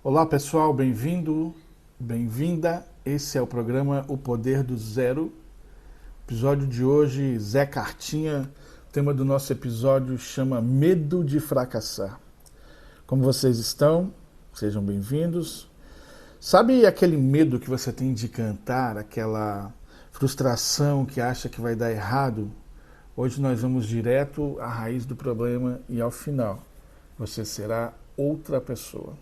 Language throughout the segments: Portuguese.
Olá pessoal, bem-vindo, bem-vinda. Esse é o programa O Poder do Zero. Episódio de hoje, Zé Cartinha. O tema do nosso episódio chama Medo de Fracassar. Como vocês estão? Sejam bem-vindos. Sabe aquele medo que você tem de cantar, aquela frustração que acha que vai dar errado? Hoje nós vamos direto à raiz do problema e ao final você será outra pessoa.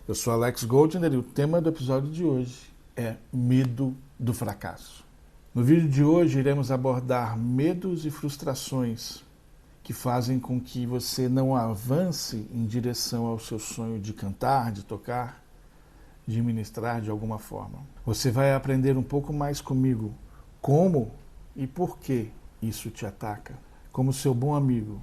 Eu sou Alex Goldner e o tema do episódio de hoje é medo do fracasso. No vídeo de hoje iremos abordar medos e frustrações que fazem com que você não avance em direção ao seu sonho de cantar, de tocar, de ministrar de alguma forma. Você vai aprender um pouco mais comigo como e por que isso te ataca. Como seu bom amigo,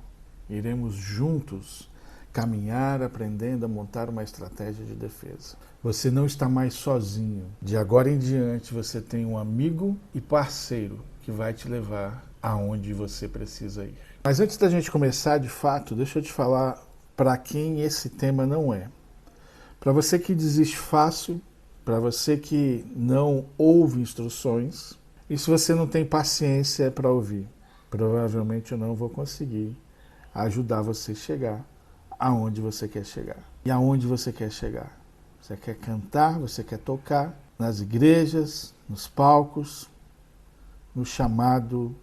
iremos juntos caminhar aprendendo a montar uma estratégia de defesa. Você não está mais sozinho. De agora em diante você tem um amigo e parceiro que vai te levar aonde você precisa ir. Mas antes da gente começar de fato, deixa eu te falar para quem esse tema não é. Para você que desiste fácil, para você que não ouve instruções, e se você não tem paciência para ouvir, provavelmente eu não vou conseguir ajudar você a chegar aonde você quer chegar. E aonde você quer chegar? Você quer cantar, você quer tocar nas igrejas, nos palcos, no chamado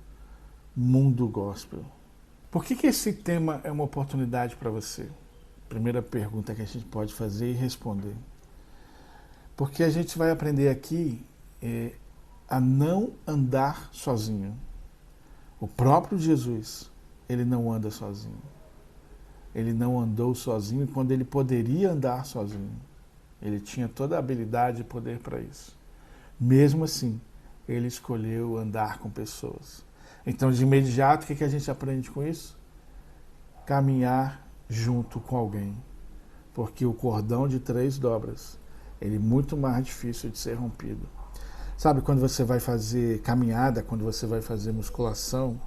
mundo gospel. Por que esse tema é uma oportunidade para você? Primeira pergunta que a gente pode fazer e responder. Porque a gente vai aprender aqui a não andar sozinho. O próprio Jesus, ele não anda sozinho. Ele não andou sozinho quando ele poderia andar sozinho. Ele tinha toda a habilidade e poder para isso. Mesmo assim, ele escolheu andar com pessoas. Então, de imediato, o que a gente aprende com isso? Caminhar junto com alguém. Porque o cordão de 3 dobras, ele é muito mais difícil de ser rompido. Sabe quando você vai fazer caminhada, quando você vai fazer musculação?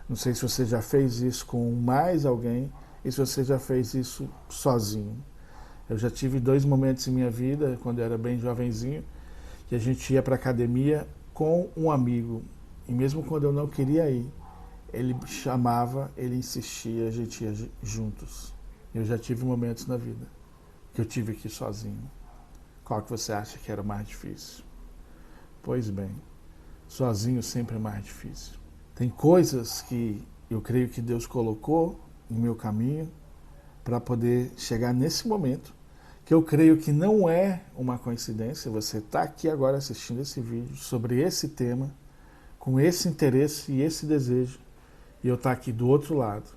Não sei se você já fez isso com mais alguém, e se você já fez isso sozinho. Eu já tive 2 momentos em minha vida, quando eu era bem jovenzinho, que a gente ia para a academia com um amigo. E mesmo quando eu não queria ir, ele chamava, ele insistia, a gente ia juntos. Eu já tive momentos na vida que eu tive que ir sozinho. Qual que você acha que era mais difícil? Pois bem, sozinho sempre é mais difícil. Tem coisas que eu creio que Deus colocou no meu caminho para poder chegar nesse momento, que eu creio que não é uma coincidência você estar aqui agora assistindo esse vídeo sobre esse tema, com esse interesse e esse desejo, e eu estar aqui do outro lado.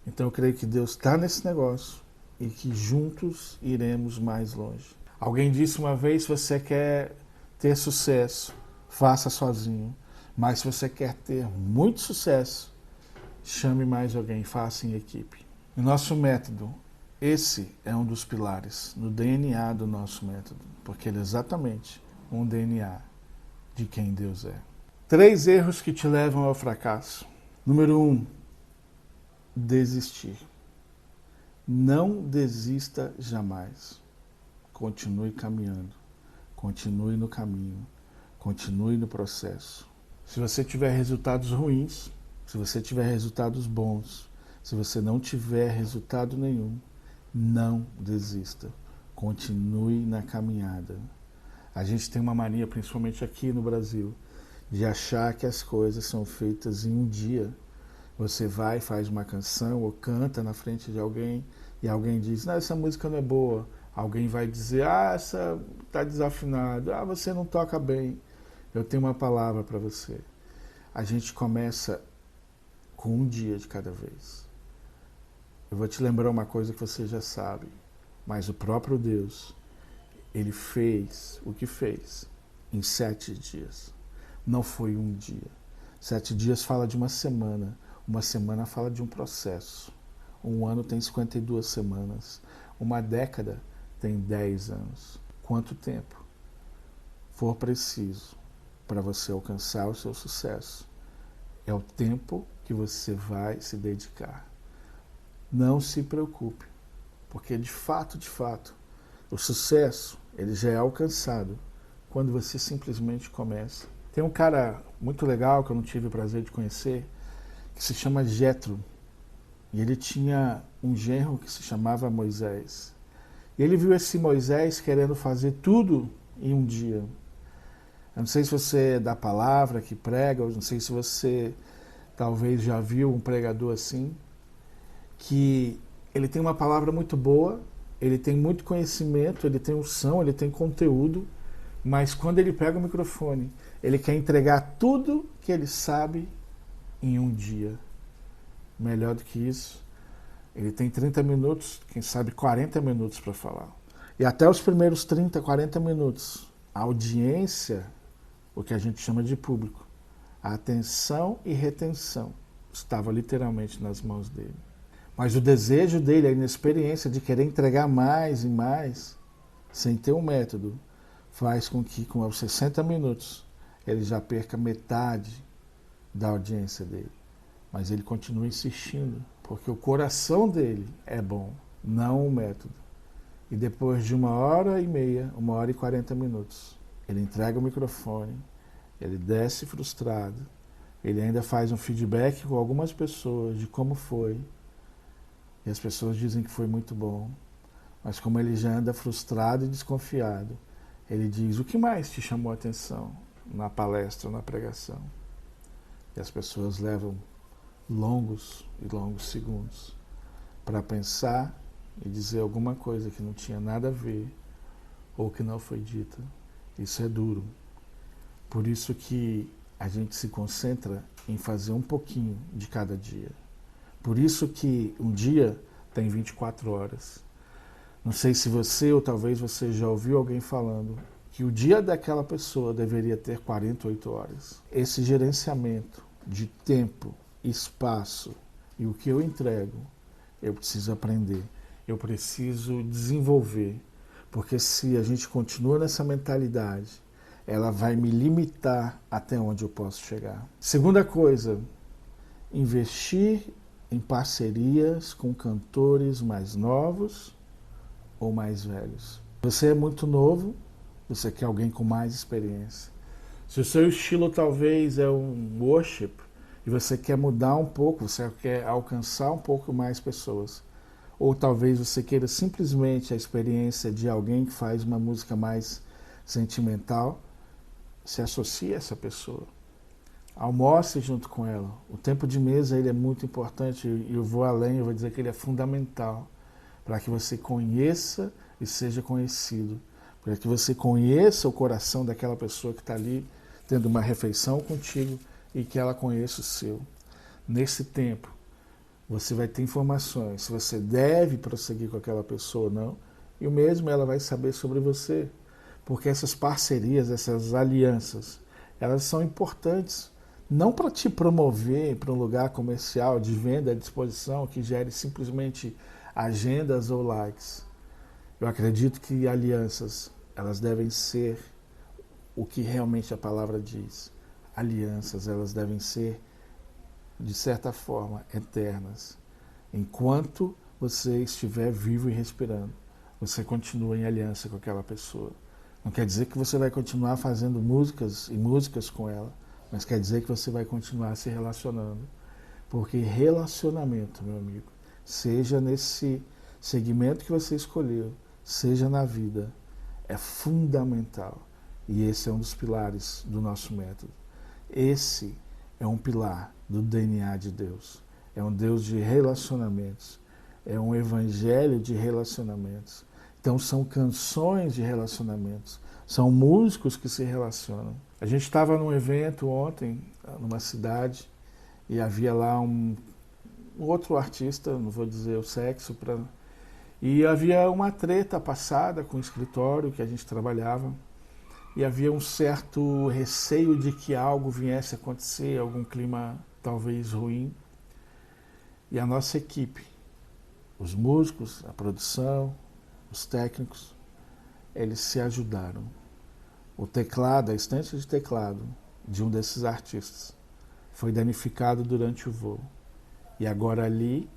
Então eu creio que Deus está nesse negócio e que juntos iremos mais longe. Alguém disse uma vez, se você quer ter sucesso, faça sozinho, mas se você quer ter muito sucesso, chame mais alguém, faça em equipe. O nosso método, esse é um dos pilares no DNA do nosso método, porque ele é exatamente um DNA de quem Deus é. 3 erros que te levam ao fracasso. Número 1, desistir. Não desista jamais. Continue caminhando, continue no caminho, continue no processo. Se você tiver resultados ruins, se você tiver resultados bons, se você não tiver resultado nenhum, não desista. Continue na caminhada. A gente tem uma mania, principalmente aqui no Brasil, de achar que as coisas são feitas em um dia. Você vai, faz uma canção ou canta na frente de alguém e alguém diz, não, essa música não é boa. Alguém vai dizer, essa está desafinada, você não toca bem. Eu tenho uma palavra para você. A gente começa com um dia de cada vez. Eu vou te lembrar uma coisa que você já sabe, mas o próprio Deus, ele fez o que fez em 7 dias. Não foi um dia. 7 dias fala de uma semana fala de um processo. Um ano tem 52 semanas. Uma década tem 10 anos. Quanto tempo for preciso para você alcançar o seu sucesso, é o tempo que você vai se dedicar. Não se preocupe, porque de fato, O sucesso, ele já é alcançado quando você simplesmente começa. Tem um cara muito legal que eu não tive o prazer de conhecer, que se chama Jethro. E ele tinha um genro que se chamava Moisés. E ele viu esse Moisés querendo fazer tudo em um dia. Eu não sei se você é da palavra que prega, eu não sei se você talvez já viu um pregador assim, que ele tem uma palavra muito boa, ele tem muito conhecimento, ele tem unção, ele tem conteúdo, mas quando ele pega o microfone, ele quer entregar tudo que ele sabe em um dia. Melhor do que isso, ele tem 30 minutos, quem sabe 40 minutos para falar. E até os primeiros 30, 40 minutos, a audiência, o que a gente chama de público, a atenção e retenção, estava literalmente nas mãos dele. Mas o desejo dele, a inexperiência de querer entregar mais e mais, sem ter um método, faz com que, com os 60 minutos, ele já perca metade da audiência dele. Mas ele continua insistindo, porque o coração dele é bom, não o método. E depois de 1h30, 1h40 minutos, ele entrega o microfone, ele desce frustrado, ele ainda faz um feedback com algumas pessoas de como foi, e as pessoas dizem que foi muito bom, mas como ele já anda frustrado e desconfiado, ele diz: o que mais te chamou a atenção na palestra, na pregação? E as pessoas levam longos e longos segundos para pensar e dizer alguma coisa que não tinha nada a ver ou que não foi dita. Isso é duro. Por isso que a gente se concentra em fazer um pouquinho de cada dia. Por isso que um dia tem 24 horas. Não sei se você ou talvez você já ouviu alguém falando que o dia daquela pessoa deveria ter 48 horas. Esse gerenciamento de tempo, espaço e o que eu entrego, eu preciso aprender, eu preciso desenvolver, porque se a gente continua nessa mentalidade, ela vai me limitar até onde eu posso chegar. Segunda coisa, investir em parcerias com cantores mais novos ou mais velhos. Você é muito novo, você quer alguém com mais experiência. Se o seu estilo talvez é um worship e você quer mudar um pouco, você quer alcançar um pouco mais pessoas, ou talvez você queira simplesmente a experiência de alguém que faz uma música mais sentimental, se associe a essa pessoa. Almoce junto com ela. O tempo de mesa ele é muito importante e eu vou além, eu vou dizer que ele é fundamental para que você conheça e seja conhecido, para que você conheça o coração daquela pessoa que está ali tendo uma refeição contigo e que ela conheça o seu. Nesse tempo, você vai ter informações se você deve prosseguir com aquela pessoa ou não, e o mesmo ela vai saber sobre você, porque essas parcerias, essas alianças, elas são importantes, não para te promover para um lugar comercial de venda à disposição que gere simplesmente agendas ou likes. Eu acredito que alianças, elas devem ser o que realmente a palavra diz. Alianças, elas devem ser, de certa forma, eternas. Enquanto você estiver vivo e respirando, você continua em aliança com aquela pessoa. Não quer dizer que você vai continuar fazendo músicas e músicas com ela, mas quer dizer que você vai continuar se relacionando. Porque relacionamento, meu amigo, seja nesse segmento que você escolheu, seja na vida, é fundamental. E esse é um dos pilares do nosso método. Esse é um pilar do DNA de Deus. É um Deus de relacionamentos. É um evangelho de relacionamentos. Então são canções de relacionamentos. São músicos que se relacionam. A gente estava num evento ontem, numa cidade, e havia lá um outro artista, não vou dizer o sexo, e havia uma treta passada com o escritório que a gente trabalhava, e havia um certo receio de que algo viesse a acontecer, algum clima talvez ruim. E a nossa equipe, os músicos, a produção, os técnicos, eles se ajudaram. O teclado, a estante de teclado de um desses artistas foi danificado durante o voo. E agora ali,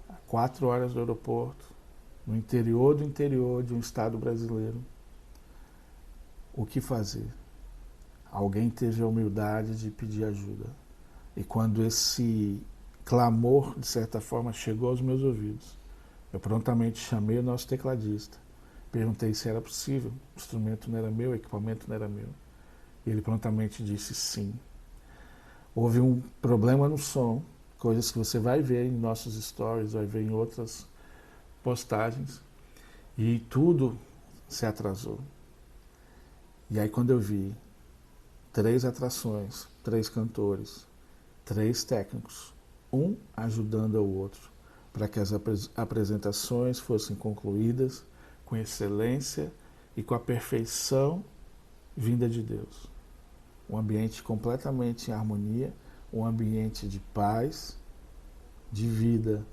a 4 horas do aeroporto, no interior do interior de um estado brasileiro. O que fazer? Alguém teve a humildade de pedir ajuda. E quando esse clamor, de certa forma, chegou aos meus ouvidos, eu prontamente chamei o nosso tecladista, perguntei se era possível, o instrumento não era meu, o equipamento não era meu. E ele prontamente disse sim. Houve um problema no som, coisas que você vai ver em nossos stories, vai ver em outras postagens, e tudo se atrasou. E aí quando eu vi 3 atrações, 3 cantores, 3 técnicos, um ajudando ao outro, para que as apresentações fossem concluídas com excelência e com a perfeição vinda de Deus. Um ambiente completamente em harmonia, um ambiente de paz, de vida,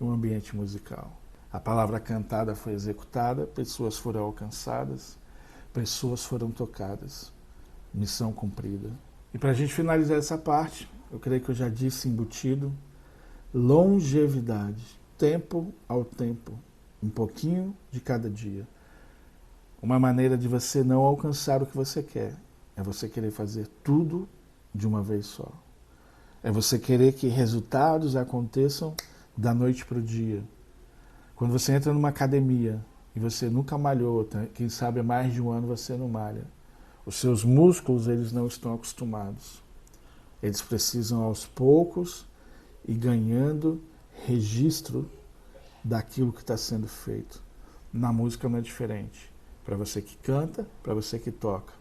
um ambiente musical. A palavra cantada foi executada, pessoas foram alcançadas, pessoas foram tocadas. Missão cumprida. E para a gente finalizar essa parte, eu creio que eu já disse embutido, longevidade, tempo ao tempo, um pouquinho de cada dia. Uma maneira de você não alcançar o que você quer é você querer fazer tudo de uma vez só. É você querer que resultados aconteçam da noite para o dia. Quando você entra numa academia e você nunca malhou, quem sabe há mais de um ano você não malha, os seus músculos eles não estão acostumados. Eles precisam aos poucos ir ganhando registro daquilo que está sendo feito. Na música não é diferente. Para você que canta, para você que toca.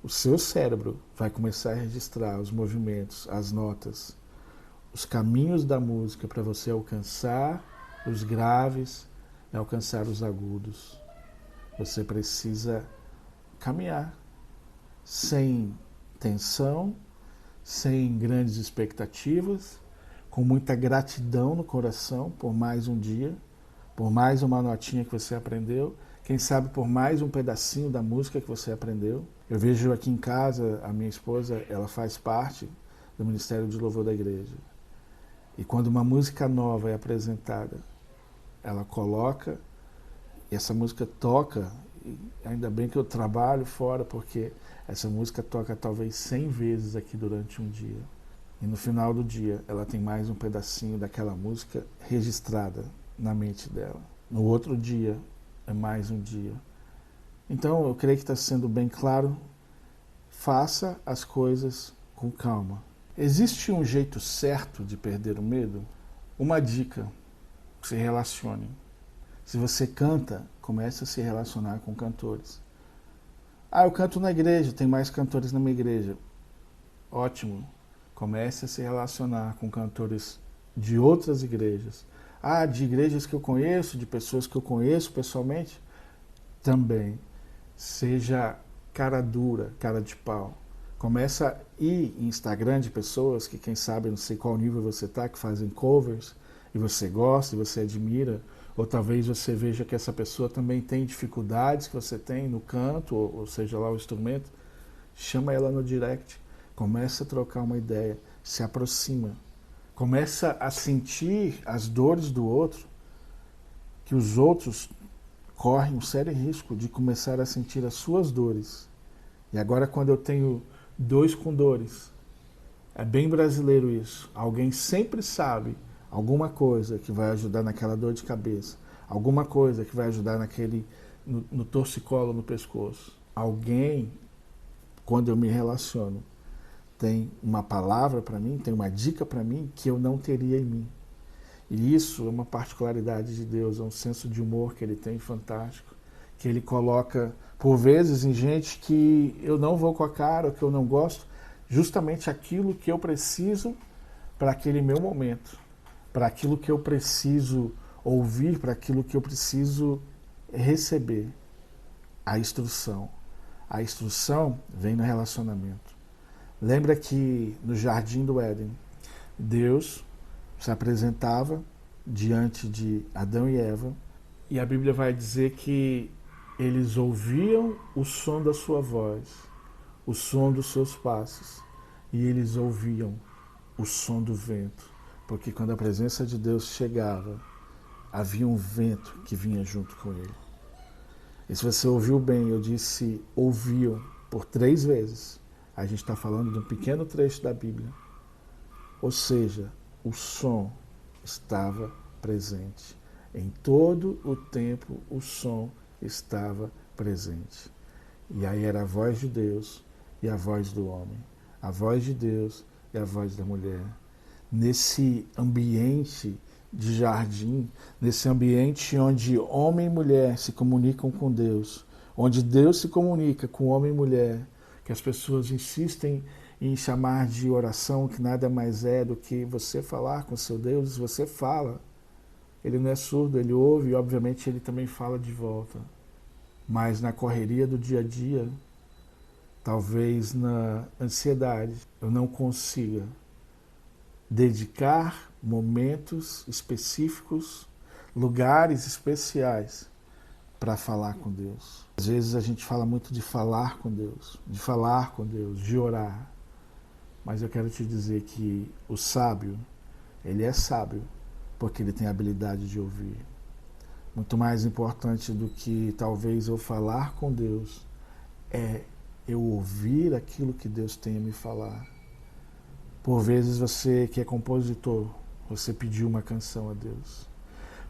O seu cérebro vai começar a registrar os movimentos, as notas, os caminhos da música para você alcançar os graves e alcançar os agudos. Você precisa caminhar sem tensão, sem grandes expectativas, com muita gratidão no coração por mais um dia, por mais uma notinha que você aprendeu, quem sabe por mais um pedacinho da música que você aprendeu. Eu vejo aqui em casa, a minha esposa, ela faz parte do Ministério de Louvor da Igreja. E quando uma música nova é apresentada, ela coloca, e essa música toca, e ainda bem que eu trabalho fora, porque essa música toca talvez 100 vezes aqui durante um dia. E no final do dia, ela tem mais um pedacinho daquela música registrada na mente dela. No outro dia, é mais um dia. Então, eu creio que está sendo bem claro. Faça as coisas com calma. Existe um jeito certo de perder o medo? Uma dica: se relacione. Se você canta, comece a se relacionar com cantores. Ah, eu canto na igreja, tem mais cantores na minha igreja. Ótimo. Comece a se relacionar com cantores de outras igrejas. Ah, de igrejas que eu conheço, de pessoas que eu conheço pessoalmente? Também. Seja cara dura, cara de pau. Começa a ir em Instagram de pessoas que, quem sabe, não sei qual nível você está, que fazem covers, e você gosta, e você admira, ou talvez você veja que essa pessoa também tem dificuldades que você tem no canto, ou seja lá o instrumento. Chama ela no direct, começa a trocar uma ideia, se aproxima, começa a sentir as dores do outro, que os outros correm um sério risco de começar a sentir as suas dores. E agora, quando eu tenho 2 com dores, é bem brasileiro isso. Alguém sempre sabe alguma coisa que vai ajudar naquela dor de cabeça, alguma coisa que vai ajudar no torcicolo no pescoço. Alguém, quando eu me relaciono, tem uma palavra para mim, tem uma dica para mim que eu não teria em mim. E isso é uma particularidade de Deus, é um senso de humor que ele tem fantástico, que ele coloca, por vezes, em gente que eu não vou com a cara, ou que eu não gosto, justamente aquilo que eu preciso para aquele meu momento, para aquilo que eu preciso ouvir, para aquilo que eu preciso receber. A instrução. A instrução vem no relacionamento. Lembra que no Jardim do Éden, Deus se apresentava diante de Adão e Eva, e a Bíblia vai dizer que eles ouviam o som da sua voz, o som dos seus passos, e eles ouviam o som do vento, porque quando a presença de Deus chegava, havia um vento que vinha junto com ele. E se você ouviu bem, eu disse ouviam por 3 vezes. A gente está falando de um pequeno trecho da Bíblia. Ou seja, o som estava presente. Em todo o tempo, o som estava presente. E aí era a voz de Deus e a voz do homem. A voz de Deus e a voz da mulher. Nesse ambiente de jardim, nesse ambiente onde homem e mulher se comunicam com Deus, onde Deus se comunica com homem e mulher, que as pessoas insistem em chamar de oração, que nada mais é do que você falar com seu Deus. Você fala, ele não é surdo, ele ouve e obviamente ele também fala de volta. Mas na correria do dia a dia, talvez na ansiedade, eu não consiga dedicar momentos específicos, lugares especiais para falar com Deus. Às vezes a gente fala muito de falar com Deus, de orar. Mas eu quero te dizer que o sábio, ele é sábio porque ele tem a habilidade de ouvir. Muito mais importante do que talvez eu falar com Deus é eu ouvir aquilo que Deus tem a me falar. Por vezes você que é compositor, você pediu uma canção a Deus.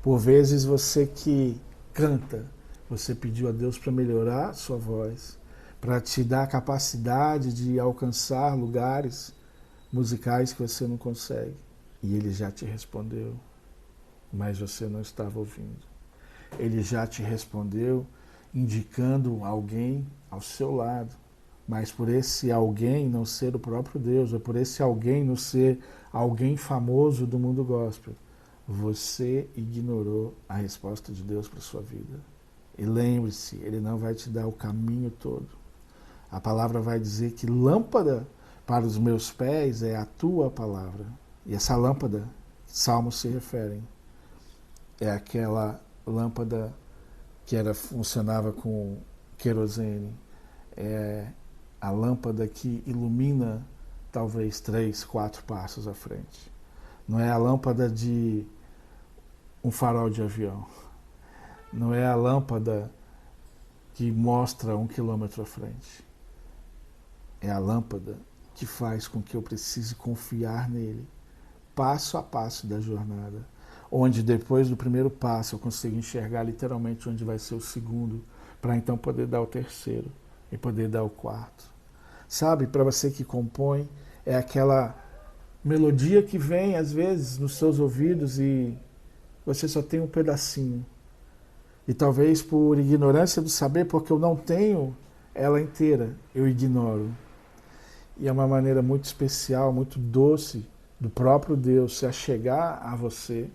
Por vezes você que canta, você pediu a Deus para melhorar a sua voz, para te dar a capacidade de alcançar lugares musicais que você não consegue. E Ele já te respondeu, mas você não estava ouvindo. Ele já te respondeu indicando alguém ao seu lado, mas por esse alguém não ser o próprio Deus, ou por esse alguém não ser alguém famoso do mundo gospel, você ignorou a resposta de Deus para a sua vida. E lembre-se, Ele não vai te dar o caminho todo. A palavra vai dizer que lâmpada para os meus pés é a tua palavra. E essa lâmpada, Salmos se referem, é aquela lâmpada que funcionava com querosene. É a lâmpada que ilumina talvez 3, 4 passos à frente. Não é a lâmpada de um farol de avião. Não é a lâmpada que mostra 1 quilômetro à frente. É a lâmpada que faz com que eu precise confiar nele, passo a passo da jornada, onde depois do primeiro passo eu consigo enxergar literalmente onde vai ser o segundo, para então poder dar o terceiro e poder dar o quarto. Sabe, para você que compõe, é aquela melodia que vem às vezes nos seus ouvidos e você só tem um pedacinho. E talvez por ignorância do saber, porque eu não tenho ela inteira, eu ignoro. E é uma maneira muito especial, muito doce do próprio Deus se achegar a você,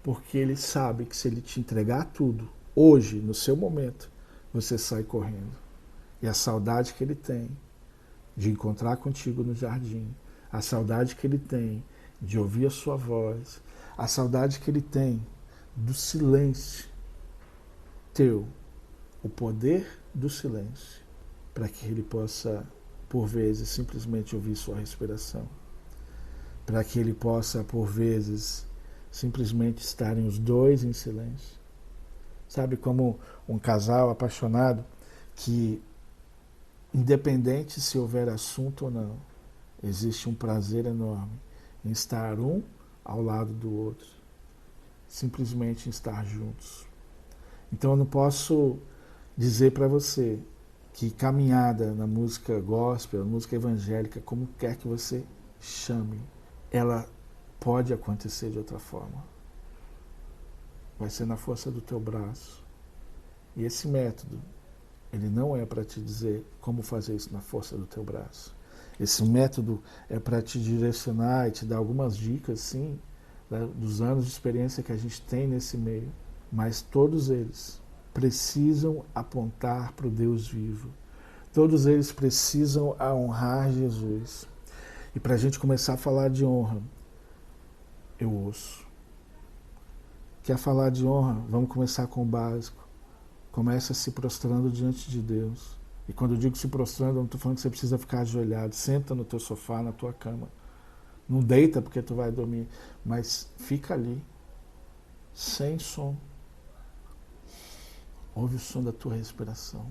porque Ele sabe que se Ele te entregar tudo, hoje, no seu momento, você sai correndo. E a saudade que Ele tem de encontrar contigo no jardim, a saudade que Ele tem de ouvir a sua voz, a saudade que Ele tem do silêncio teu, o poder do silêncio, para que Ele possa, por vezes, simplesmente ouvir sua respiração, para que Ele possa, por vezes, simplesmente estarem os dois em silêncio. Sabe, como um casal apaixonado que, independente se houver assunto ou não, existe um prazer enorme em estar um ao lado do outro, simplesmente em estar juntos. Então eu não posso dizer para você que caminhada na música gospel, na música evangélica, como quer que você chame, ela pode acontecer de outra forma. Vai ser na força do teu braço. E esse método, ele não é para te dizer como fazer isso na força do teu braço. Esse método é para te direcionar e te dar algumas dicas, sim, dos anos de experiência que a gente tem nesse meio. Mas todos eles precisam apontar para o Deus vivo. Todos eles precisam honrar Jesus. E para a gente começar a falar de honra, eu ouço. Quer falar de honra? Vamos começar com o básico. Começa se prostrando diante de Deus. E quando eu digo se prostrando, eu não estou falando que você precisa ficar ajoelhado. Senta no teu sofá, na tua cama. Não deita porque tu vai dormir, mas fica ali. sem som. Ouve o som da tua respiração.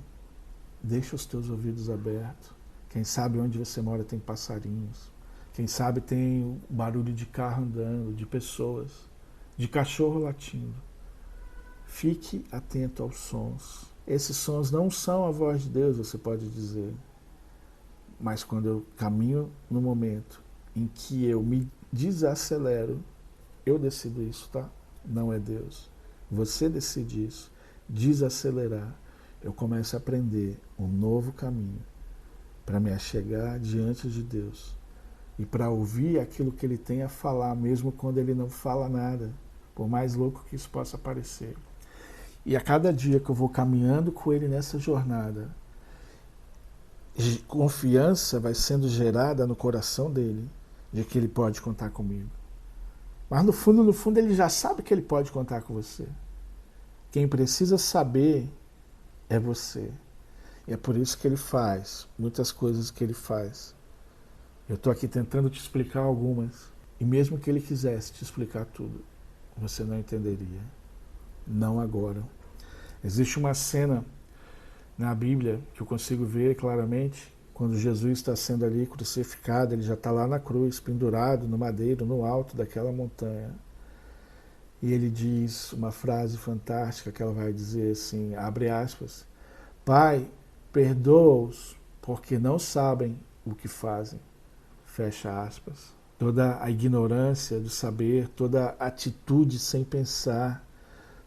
Deixa os teus ouvidos abertos. Quem sabe onde você mora tem passarinhos. Quem sabe tem barulho de carro andando, de pessoas, de cachorro latindo. Fique atento aos sons. Esses sons não são a voz de Deus, você pode dizer. Mas quando eu caminho no momento em que eu me desacelero, eu decido isso, tá? Não é Deus. Você decide isso. Desacelerar. Eu começo a aprender um novo caminho para me achegar diante de Deus e para ouvir aquilo que Ele tem a falar, mesmo quando Ele não fala nada, por mais louco que isso possa parecer. E a cada dia que eu vou caminhando com Ele nessa jornada, confiança vai sendo gerada no coração dele de que Ele pode contar comigo. Mas no fundo, Ele já sabe que Ele pode contar com você. Quem precisa saber é você. E é por isso que Ele faz muitas coisas que Ele faz. Eu estou aqui tentando te explicar algumas. E mesmo que Ele quisesse te explicar tudo, você não entenderia. Não agora. Existe uma cena na Bíblia que eu consigo ver claramente, quando Jesus está sendo ali crucificado, Ele já está lá na cruz, pendurado no madeiro, no alto daquela montanha. E Ele diz uma frase fantástica que ela vai dizer assim, abre aspas, Pai, perdoa-os, porque não sabem o que fazem. Fecha aspas. Toda a ignorância do saber, toda a atitude sem pensar,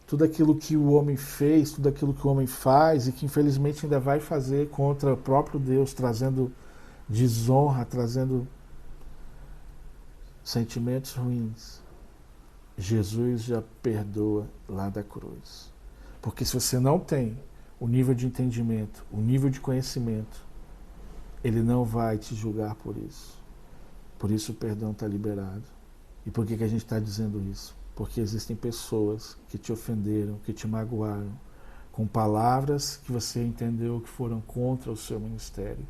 tudo aquilo que o homem fez, tudo aquilo que o homem faz e que infelizmente ainda vai fazer contra o próprio Deus, trazendo desonra, trazendo sentimentos ruins. Jesus já perdoa lá da cruz. Porque se você não tem o nível de entendimento, o nível de conhecimento, Ele não vai te julgar por isso. Por isso o perdão está liberado. E por que a gente está dizendo isso? Porque existem pessoas que te ofenderam, que te magoaram, com palavras que você entendeu que foram contra o seu ministério.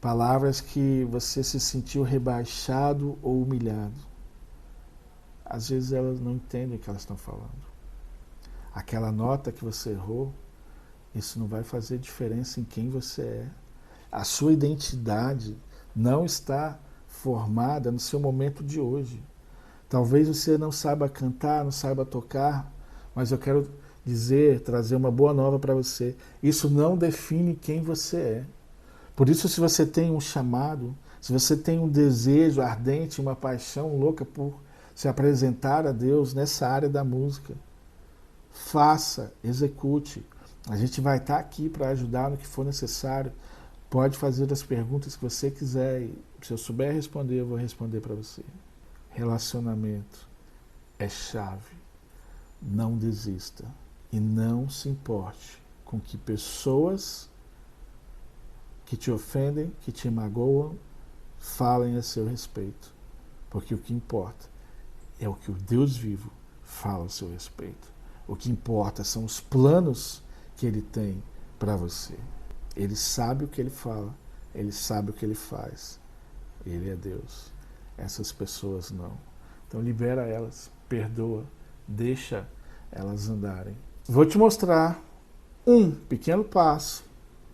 Palavras que você se sentiu rebaixado ou humilhado. Às vezes elas não entendem o que elas estão falando. Aquela nota que você errou, isso não vai fazer diferença em quem você é. A sua identidade não está formada no seu momento de hoje. Talvez você não saiba cantar, não saiba tocar, mas eu quero dizer, trazer uma boa nova para você. Isso não define quem você é. Por isso, se você tem um chamado, se você tem um desejo ardente, uma paixão louca por se apresentar a Deus nessa área da música, faça, execute. A gente vai estar aqui para ajudar no que for necessário. Pode fazer as perguntas que você quiser e se eu souber responder, eu vou responder para você. Relacionamento é chave. Não desista e não se importe com que pessoas que te ofendem, que te magoam, falem a seu respeito. Porque o que importa é o que o Deus vivo fala a seu respeito. O que importa são os planos que Ele tem para você. Ele sabe o que Ele fala, Ele sabe o que Ele faz. Ele é Deus. Essas pessoas não. Então libera elas, perdoa, deixa elas andarem. Vou te mostrar um pequeno passo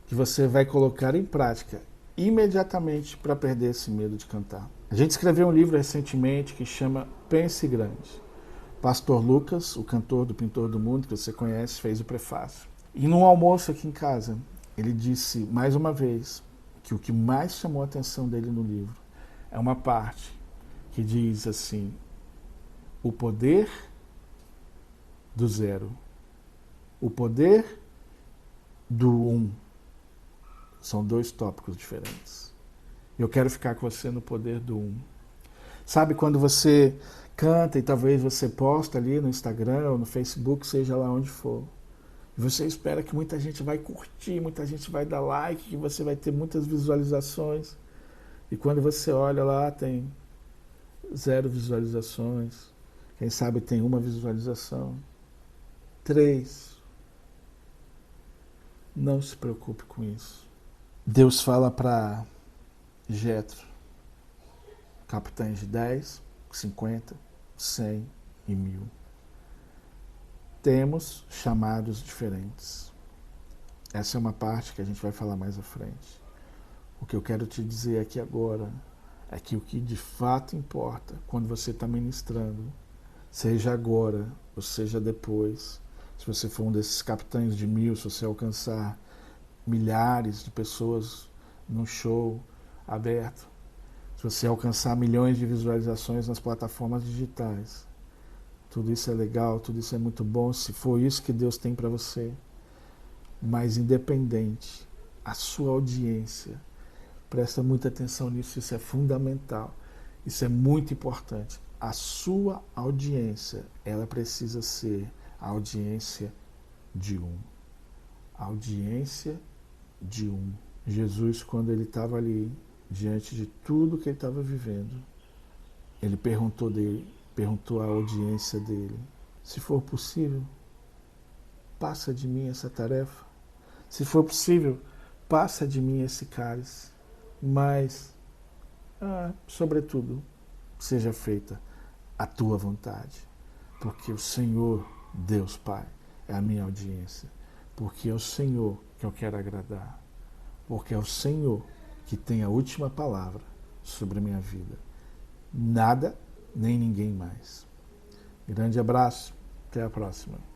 que você vai colocar em prática imediatamente para perder esse medo de cantar. A gente escreveu um livro recentemente que chama Pense Grande. Pastor Lucas, o cantor do Pintor do Mundo, que você conhece, fez o prefácio. E num almoço aqui em casa, ele disse mais uma vez que o que mais chamou a atenção dele no livro é uma parte que diz assim, o poder do zero, o poder do um. São dois tópicos diferentes. Eu quero ficar com você no poder do um. Sabe quando você canta e talvez você posta ali no Instagram ou no Facebook, seja lá onde for, e você espera que muita gente vai curtir, muita gente vai dar like, que você vai ter muitas visualizações. E quando você olha lá, tem 0 visualizações. Quem sabe tem 1 visualização. 3. Não se preocupe com isso. Deus fala para Jetro, capitães de 10, 50, 100 e 1000. temos chamados diferentes. Essa é uma parte que a gente vai falar mais à frente. O que eu quero te dizer aqui agora é que o que de fato importa quando você está ministrando, seja agora ou seja depois, se você for um desses capitães de 1000, se você alcançar milhares de pessoas num show aberto, se você alcançar milhões de visualizações nas plataformas digitais, tudo isso é legal, tudo isso é muito bom, se for isso que Deus tem para você. Mas independente, a sua audiência, presta muita atenção nisso, isso é fundamental, isso é muito importante. A sua audiência, ela precisa ser a audiência de um. A audiência de um. Jesus, quando ele estava ali, diante de tudo que ele estava vivendo, ele perguntou à audiência dele, se for possível, passa de mim essa tarefa. Se for possível, passa de mim esse cálice. Mas, sobretudo, seja feita a tua vontade. Porque o Senhor, Deus Pai, é a minha audiência. Porque é o Senhor que eu quero agradar. Porque é o Senhor que tem a última palavra sobre a minha vida. Nada, nem ninguém mais. Grande abraço. Até a próxima.